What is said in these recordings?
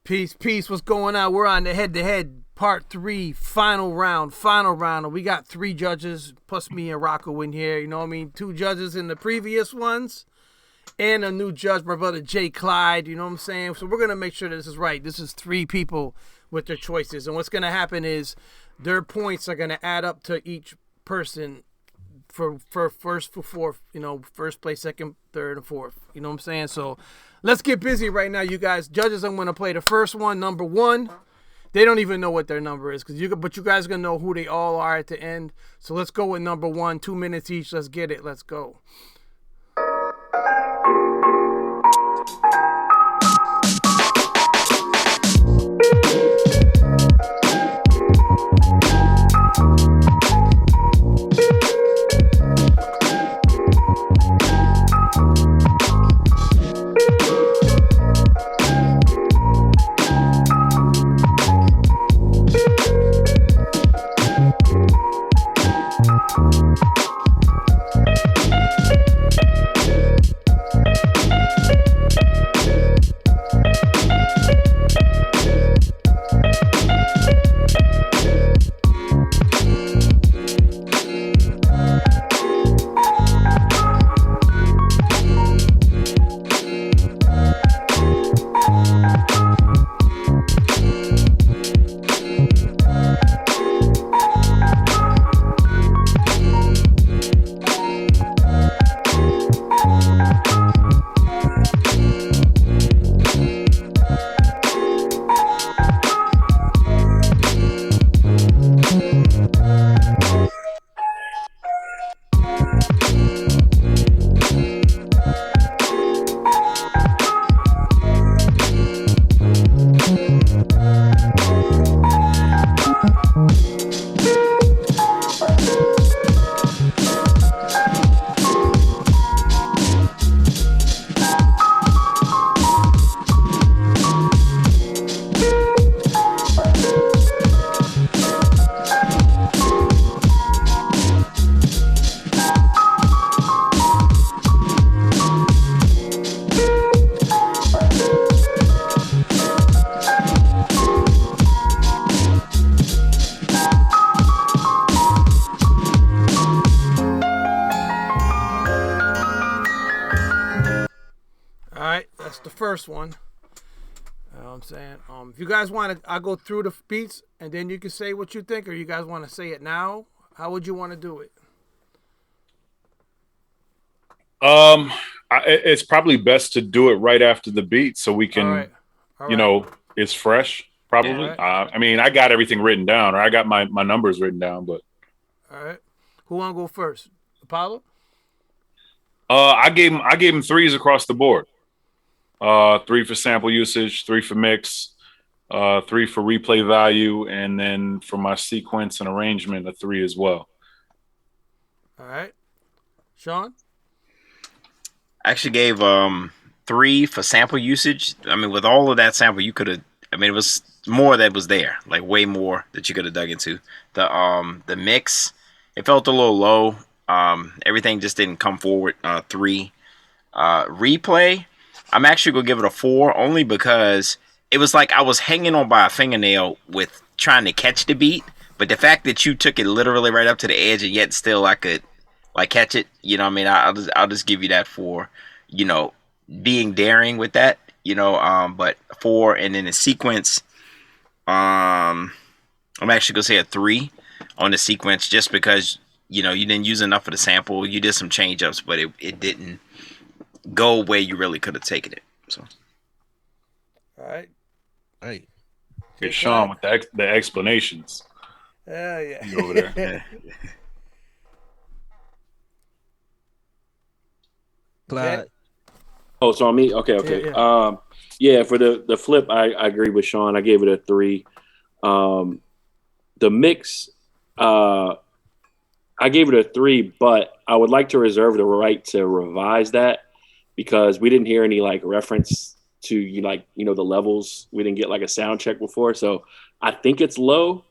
Peace, peace. What's going on? We're on the head-to-head part 3, final round. And we got 3 judges, plus me and Rocco in here. You know what I mean? 2 judges in the previous ones, and a new judge, my brother Jay Clyde. You know what I'm saying? So we're going to make sure that this is right. This is 3 people with their choices. And what's going to happen is their points are going to add up to each person for first, for fourth, first place, second, third, and fourth. You know what I'm saying? So let's get busy right now, you guys. Judges, I'm going to play the first one, number 1. They don't even know what their number is, but you guys are going to know who they all are at the end. So let's go with number 1, 2 minutes each. Let's get it. Let's go. First one. You know what I'm saying? If you guys want to, I'll go through the beats and then you can say what you think, or you guys want to say it now? How would you want to do it? It's probably best to do it right after the beat so we can, All right. It's fresh. Probably. Yeah, right. I got everything written down, or I got my numbers written down. But all right, who want to go first? Apollo. I gave him 3s across the board. 3 for sample usage, 3 for mix, 3 for replay value, and then for my sequence and arrangement, a 3 as well. All right, Shawn. I actually gave 3 for sample usage. I mean, with all of that sample, you could have. I mean, it was more that was there, like way more that you could have dug into. The mix, it felt a little low. Everything just didn't come forward. 3. Replay, I'm actually going to give it a 4 only because it was like I was hanging on by a fingernail with trying to catch the beat. But the fact that you took it literally right up to the edge and yet still I could like catch it, you know what I mean? I'll just give you that for, being daring with that, but 4. And then the sequence, I'm actually going to say a 3 on the sequence just because, you didn't use enough of the sample. You did some change ups, but it didn't go where you really could have taken it. So, all right. Hey, it's Shawn with the explanations. Yeah. You over there. Clyde. Oh, so on me? Okay. Yeah. For the flip, I agree with Shawn. I gave it a 3. The mix, I gave it a 3, but I would like to reserve the right to revise that because we didn't hear any like reference to the levels. We didn't get like a sound check before, so I think it's low.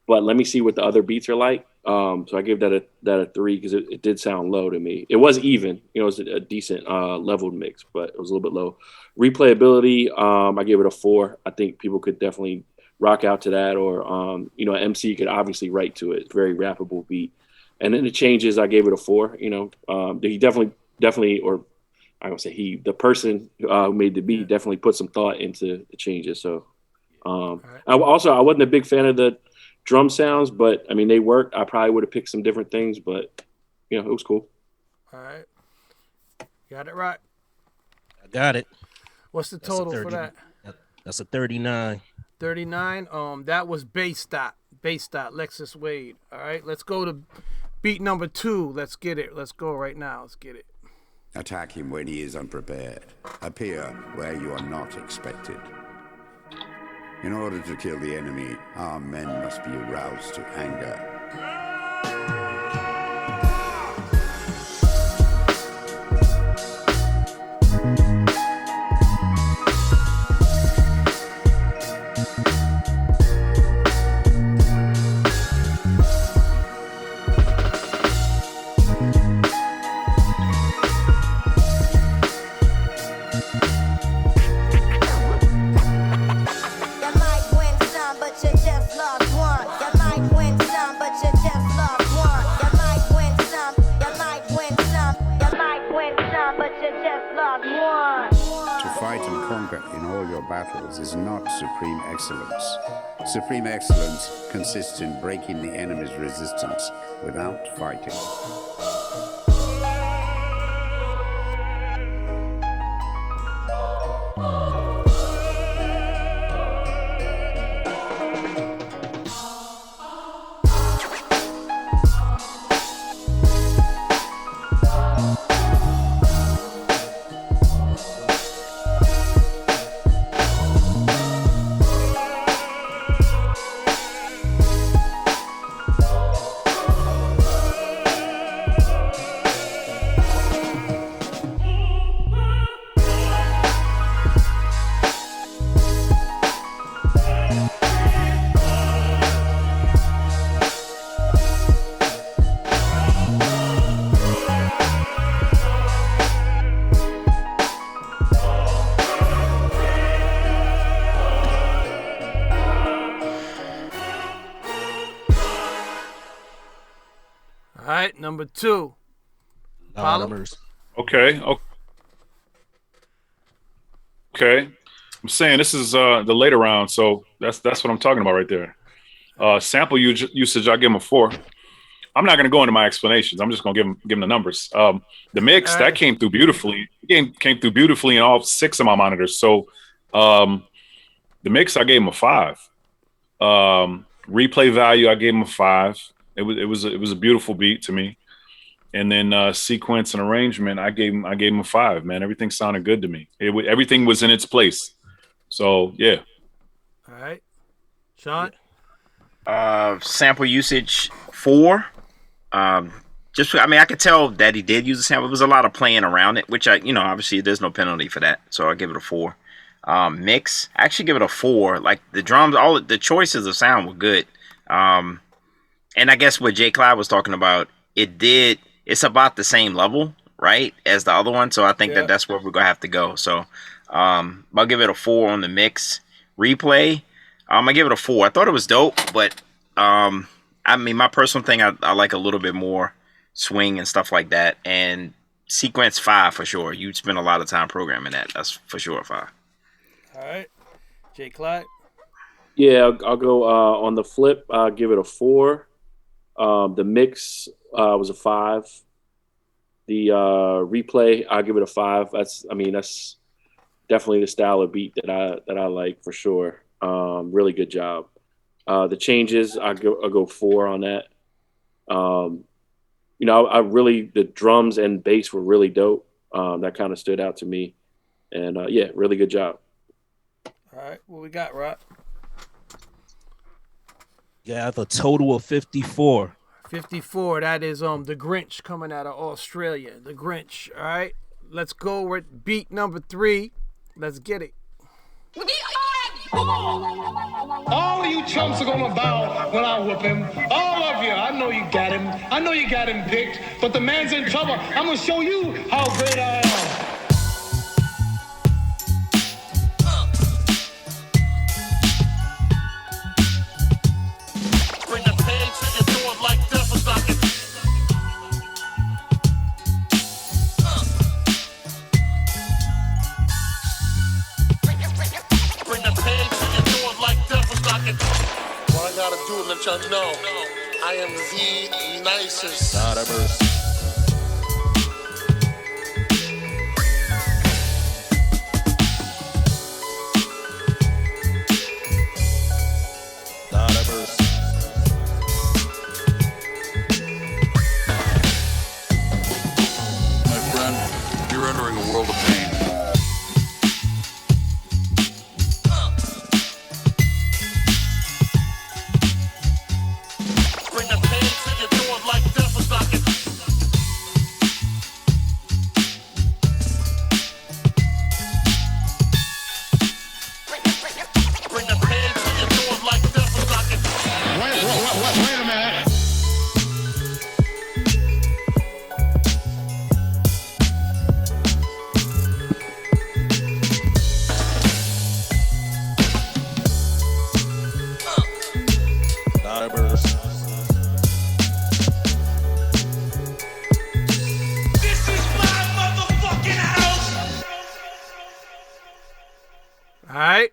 but let me see what the other beats are like. So I gave that a 3 because it did sound low to me. It was even, it was a decent leveled mix, but it was a little bit low. Replayability, I gave it a 4. I think people could definitely rock out to that, or MC could obviously write to it. It's a very rappable beat. And then the changes, I gave it a 4. He definitely, or I don't say the person who made the beat definitely put some thought into the changes. So I wasn't a big fan of the drum sounds, but I mean, they worked. I probably would have picked some different things, but it was cool. All right. Got it right. I got it. What's the total for that? That's a 39. 39. That was Bacedot, Lexus Wade. All right, let's go to beat number 2. Let's get it. Let's go right now. Let's get it. Attack him when he is unprepared. Appear where you are not expected. In order to kill the enemy, our men must be aroused to anger. Battles is not supreme excellence. Supreme excellence consists in breaking the enemy's resistance without fighting. Number 2. Numbers. Okay. I'm saying this is the later round, so that's what I'm talking about right there. Sample usage, I give them a 4. I'm not going to go into my explanations. I'm just going to give them the numbers. The mix that came through beautifully. Came through beautifully in all 6 of my monitors. So the mix, I gave them a 5. Replay value, I gave them a 5. It was a beautiful beat to me, and then sequence and arrangement, I gave him a 5. Man, everything sounded good to me. Everything was in its place. So yeah. All right, Shawn. Sample usage 4. I could tell that he did use a sample. There was a lot of playing around it, which obviously there's no penalty for that, so I'll give it a 4. Mix, I actually give it a 4. Like the drums, all the choices of sound were good. And I guess what J. Clyde was talking about, it's about the same level, right, as the other one. So I think that's where we're going to have to go. So I'll give it a 4 on the mix. Replay, I give it a 4. I thought it was dope, but my personal thing, I like a little bit more swing and stuff like that. And sequence 5 for sure. You'd spend a lot of time programming that. That's for sure a 5. All right. J. Clyde? Yeah, I'll go on the flip. I'll give it a 4. The mix was a 5. The replay, I'll give it a 5. That's definitely the style of beat that I like for sure. Really good job. The changes, I'll go 4 on that. The drums and bass were really dope. That kind of stood out to me, and really good job. All right, what we got, Rob? Yeah, the total of 54. 54. That is the Grinch coming out of Australia. The Grinch. All right. Let's go with beat number 3. Let's get it. We are All of you chumps are gonna bow when I whoop him. All of you. I know you got him. I know you got him picked, but the man's in trouble. I'm gonna show you how great I am. Bring the pain to your door like death is knocking. Bring the pain to your door like death is knocking. What I gotta do to let y'all know, I am the nicest. God have mercy. God have mercy. My friend, you're entering a world of pain. Bring the pain to your door like death is knocking. Bring the pain to your door like death is knocking. Wait a minute. God have mercy. This is my motherfucking house. All right,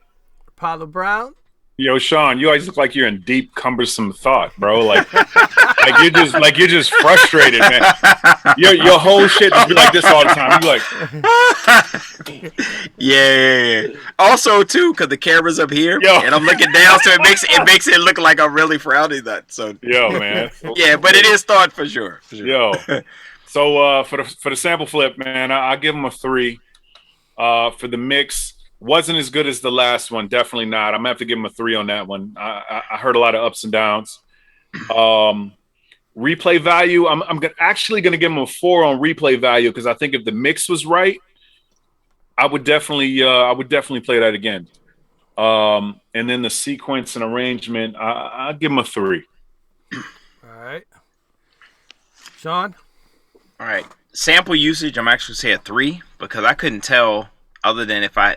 Apollo Brown. Yo, Shawn, you always look like you're in deep, cumbersome thought, bro. Like you're just frustrated, man. Your whole shit just be like this all the time. You like, Yeah. Also, too, because the camera's up here Yo. and I'm looking down, so it makes it look like I'm really frowning that. So yo, man. yeah, but it is thought for sure. Yo. So for the sample flip, man, I give him a 3. For the mix, wasn't as good as the last one. Definitely not. I'm gonna have to give him a 3 on that one. I heard a lot of ups and downs. Replay value, I'm actually gonna give him a 4 on replay value because I think if the mix was right, I would definitely play that again. And then the sequence and arrangement, I'll give him a 3. All right, Shawn. All right. Sample usage, I'm actually say a 3 because I couldn't tell other than I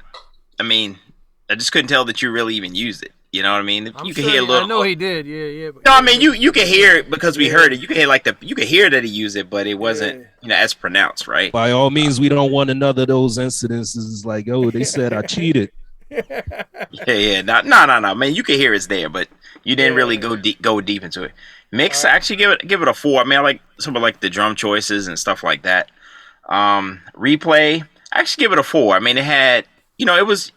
just couldn't tell that you really even used it. You know what I mean? I'm You can sure hear a little. I know he did. Yeah. No, I mean you can hear it because we heard it. You can hear you can hear that he used it, but it wasn't as pronounced, right? By all means, we don't want another of those incidences like, oh, they said I cheated. Yeah. No. Man, you can hear it's there, but you didn't really go deep into it. Mix, actually give it a 4. I mean, I like some of like the drum choices and stuff like that. Replay, I actually give it a 4. I mean, it had, it was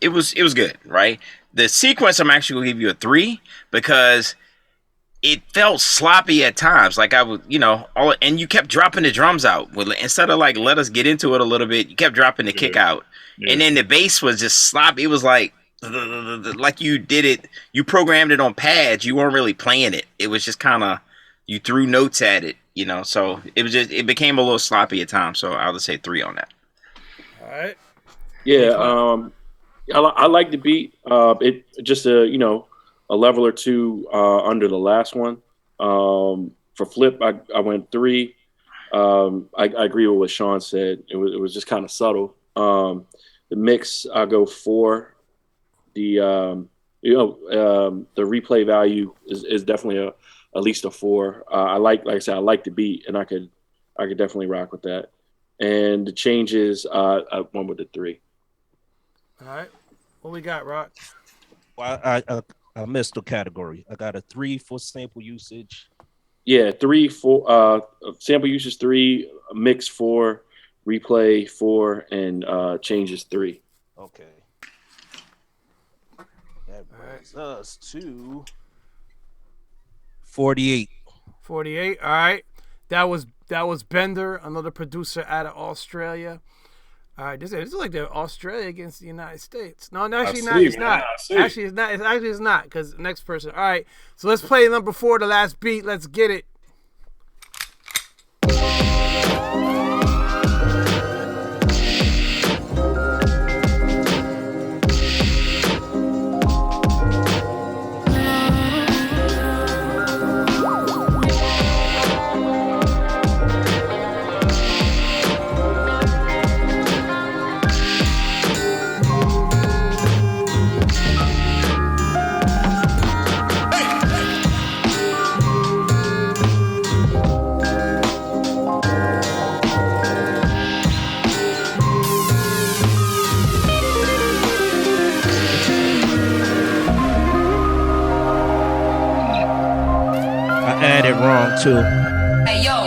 good, right? The sequence, I'm actually gonna give you a 3 because it felt sloppy at times. Like I would, and you kept dropping the drums out. Instead of like let us get into it a little bit, you kept dropping the kick out, and then the bass was just sloppy. It was like you did it, you programmed it on pads. You weren't really playing it. It was just kind of you threw notes at it, So it became a little sloppy at times. So I'll just say 3 on that. All right. Yeah, I like the beat. It just a level or 2 under the last one. For flip, I went 3. I agree with what Shawn said. It was just kind of subtle. The mix, I go 4. The replay value is definitely at least a 4. Like I said, I like the beat, and I could definitely rock with that. And the changes, I went with the 3. All right. What we got, Rock? Well, I missed the category. I got a 3 for sample usage. Yeah, 3, 4. Sample usage 3, mix 4, replay 4, and changes 3. Okay. That brings us to 48. 48. All right. That was Bender, another producer out of Australia. All right, this is like the Australia against the United States. No, actually not. It's not. Actually, it's not. It's not because next person. All right, so let's play number 4, the last beat. Let's get it. 2. Hey, yo.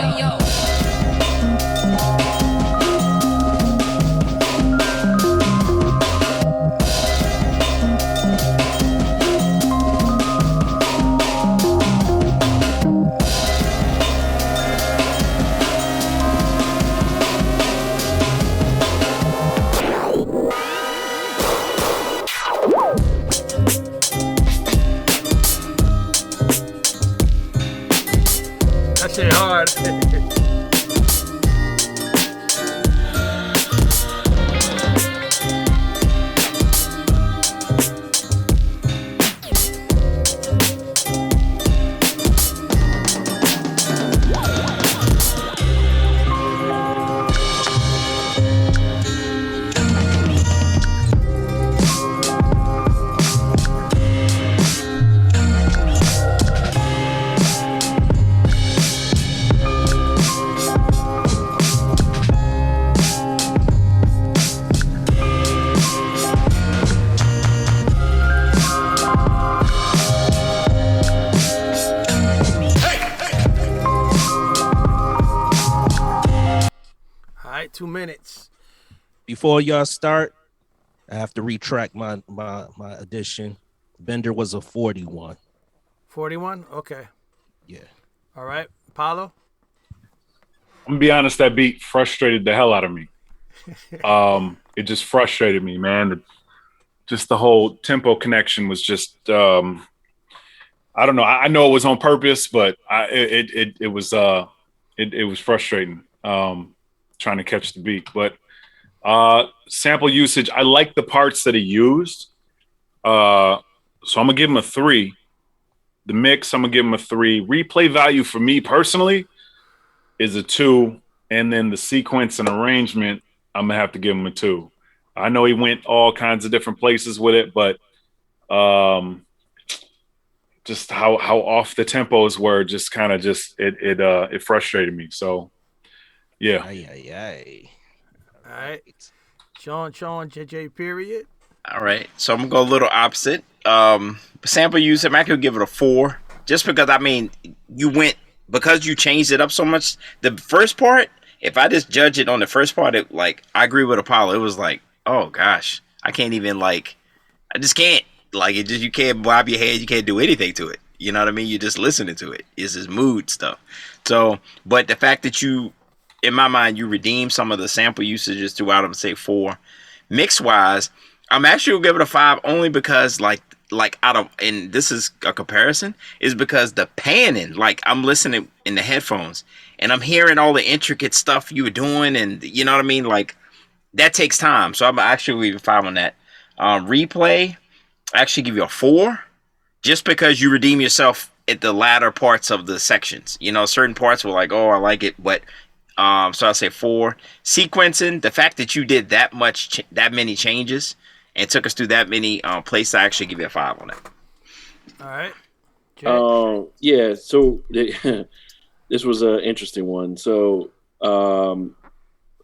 That shit hard. All right, 2 minutes. Before y'all start, I have to retract my addition. Bender was a 41. 41? Okay. Yeah. All right. Paulo? I'm gonna be honest, that beat frustrated the hell out of me. It just frustrated me, man. Just the whole tempo connection was just I don't know. I know it was on purpose, but it was frustrating trying to catch the beat. But sample usage, I like the parts that he used. So I'm gonna give him a 3. The mix, I'm gonna give him a 3. Replay value for me personally is a 2, and then the sequence and arrangement, I'm gonna have to give him a 2. I know he went all kinds of different places with it, but just how off the tempos were, just kind of it frustrated me. So yeah. All right. Shawn, JJ, period. All right, so I'm gonna go a little opposite. Sample use, I'm actually give it a 4, just because because you changed it up so much. The first part, if I just judge it on the first part, I agree with Apollo. It was like, oh gosh, I can't even I just can't you can't bob your head, you can't do anything to it. You know what I mean? You're just listening to it. It's his mood stuff. So, but the fact that in my mind, you redeem some of the sample usages throughout them, say 4. Mix wise, I'm actually gonna give it a 5 only because and this is a comparison, is because the panning, I'm listening in the headphones and I'm hearing all the intricate stuff you were doing, and you know what I mean? That takes time. So I'm actually leaving 5 on that. Replay, I actually give you a 4 just because you redeem yourself at the latter parts of the sections. You know, certain parts were like, oh, I like it, but so I'll say 4. Sequencing, the fact that you did that many changes and took us through that many places, I actually give you a 5 on that. All right. Yeah, so this was an interesting one. So, a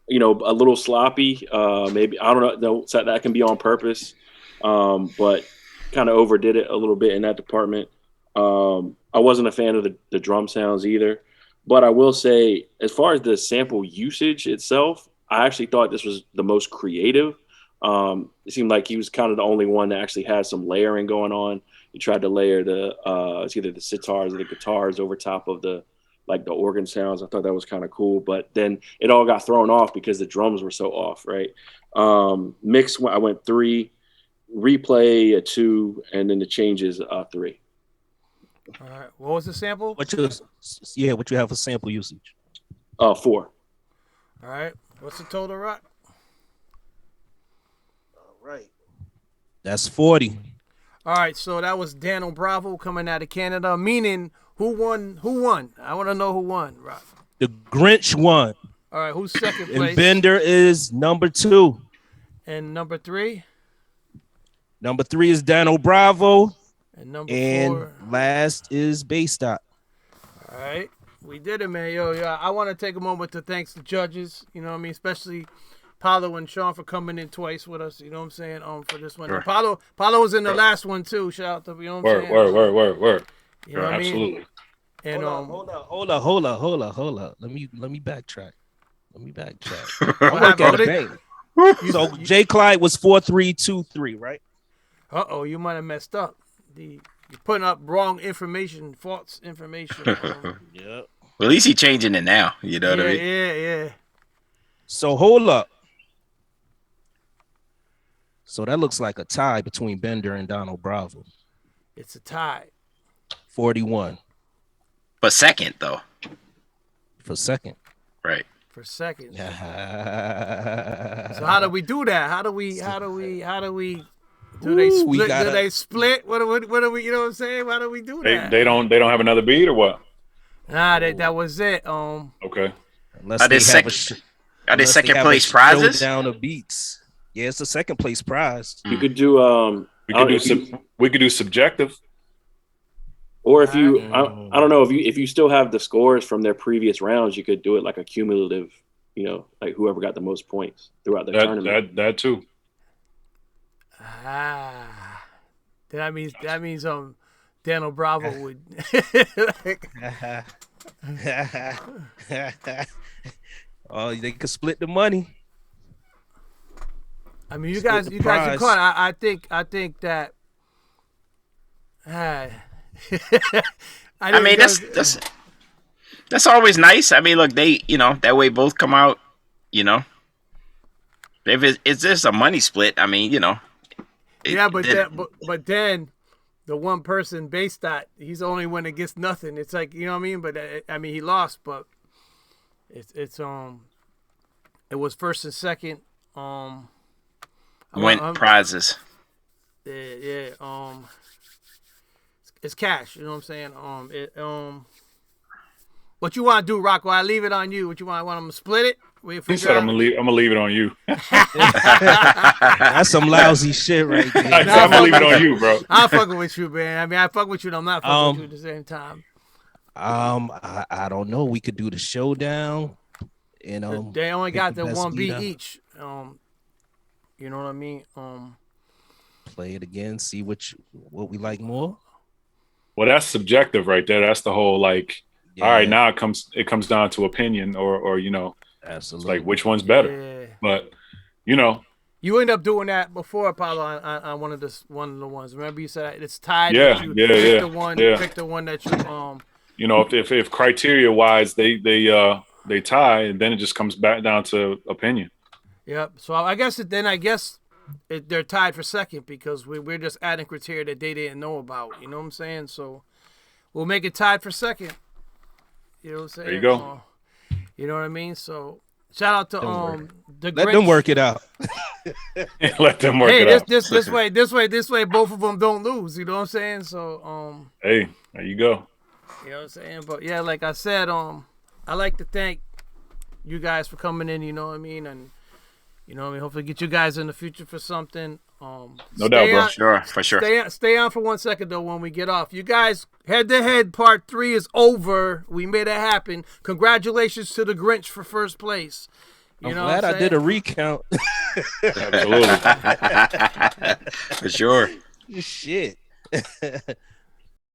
little sloppy. Maybe, I don't know, that can be on purpose, but kind of overdid it a little bit in that department. I wasn't a fan of the drum sounds either. But I will say, as far as the sample usage itself, I actually thought this was the most creative. It seemed like he was kind of the only one that actually had some layering going on. He tried to layer it's either the sitars or the guitars over top of the organ sounds. I thought that was kind of cool, but then it all got thrown off because the drums were so off, right? Mix, I went 3, replay a 2, and then the changes 3. All right. What was the sample? What you have for sample usage? 4. All right. What's the total, Rock? All right. That's 40. All right. So that was DanoBravo coming out of Canada. Meaning, who won? Who won? I want to know who won, Rock. The Grinch won. All right. Who's second place? And Bender is number 2. And number 3? Number 3 is DanoBravo. And number 4. Last is Bacedot. All right. We did it, man. Yo, I want to take a moment to thank the judges, you know what I mean? Especially Paulo and Shawn for coming in twice with us, you know what I'm saying, for this one. Sure. Paulo was in the last one, too. Shout out to, you know what I'm saying? Word. You know what I mean? Absolutely. And Hold up. Let me backtrack. What happened? So J. Clyde was 4-3-2-3, right? You might have messed up. You're putting up wrong information, false information. Yeah. Well, at least he's changing it now. You know what I mean? Yeah. So hold up. So that looks like a tie between Bender and DanoBravo. It's a tie. 41 But second though. for second. Right. For second. So So how do we do that? How do we do they split? Do they split? What do we? You know what I'm saying? How do we do that? They don't have another beat or what? Nah, that was it. Okay. Are they second place prizes? Down of beats. Yeah, it's the second place prize. You could do we could do subjective. or if you I don't know if you still have the scores from their previous rounds, you could do it like a cumulative, like whoever got the most points throughout the tournament. That too. That means DanoBravo would Oh, they could split the money. I mean, you guys are caught. I think that. I mean, that's always nice. I mean, look, they, that way both come out, If it's just a money split, I mean, but then the one person Bacedot, he's the only one that gets nothing. It's like, you know what I mean? But he lost, but it was first and second. Prizes. Yeah. It's cash. You know what I'm saying? What you want to do, Rocco? I leave it on you. What you want? I want them to split it. He said I'm gonna leave it on you. That's some lousy shit right there. I'm gonna leave it on you, bro. I'm fucking with you, man. I mean, I fuck with you, and I'm not fucking with you at the same time. I don't know. We could do the showdown. They only got the one beat each. You know what I mean? Play it again. See what we like more. Well, that's subjective right there. That's the whole like. Yeah. All right, now it comes down to opinion, or absolutely, like which one's better. Yeah. But you end up doing that before, Apollo, on one of the ones. Remember you said it's tied. Yeah. Pick the one that you. If criteria wise they tie, and then it just comes back down to opinion. Yep. So I guess they're tied for second because we're just adding criteria that they didn't know about. You know what I'm saying? So we'll make it tied for second. You know what I'm saying? There you go. You know what I mean? So shout out to the Grinch. Let them work it out. Let them work it out. This way, both of them don't lose. You know what I'm saying? So hey, there you go. You know what I'm saying? But yeah, like I said, I like to thank you guys for coming in. You know what I mean? And hopefully get you guys in the future for something. No doubt, bro. Sure, for sure. Stay on for 1 second though when we get off. You guys, Head to Head Part 3 is over. We made it happen. Congratulations to the Grinch for first place. I'm glad I did a recount. Absolutely. For sure. Shit.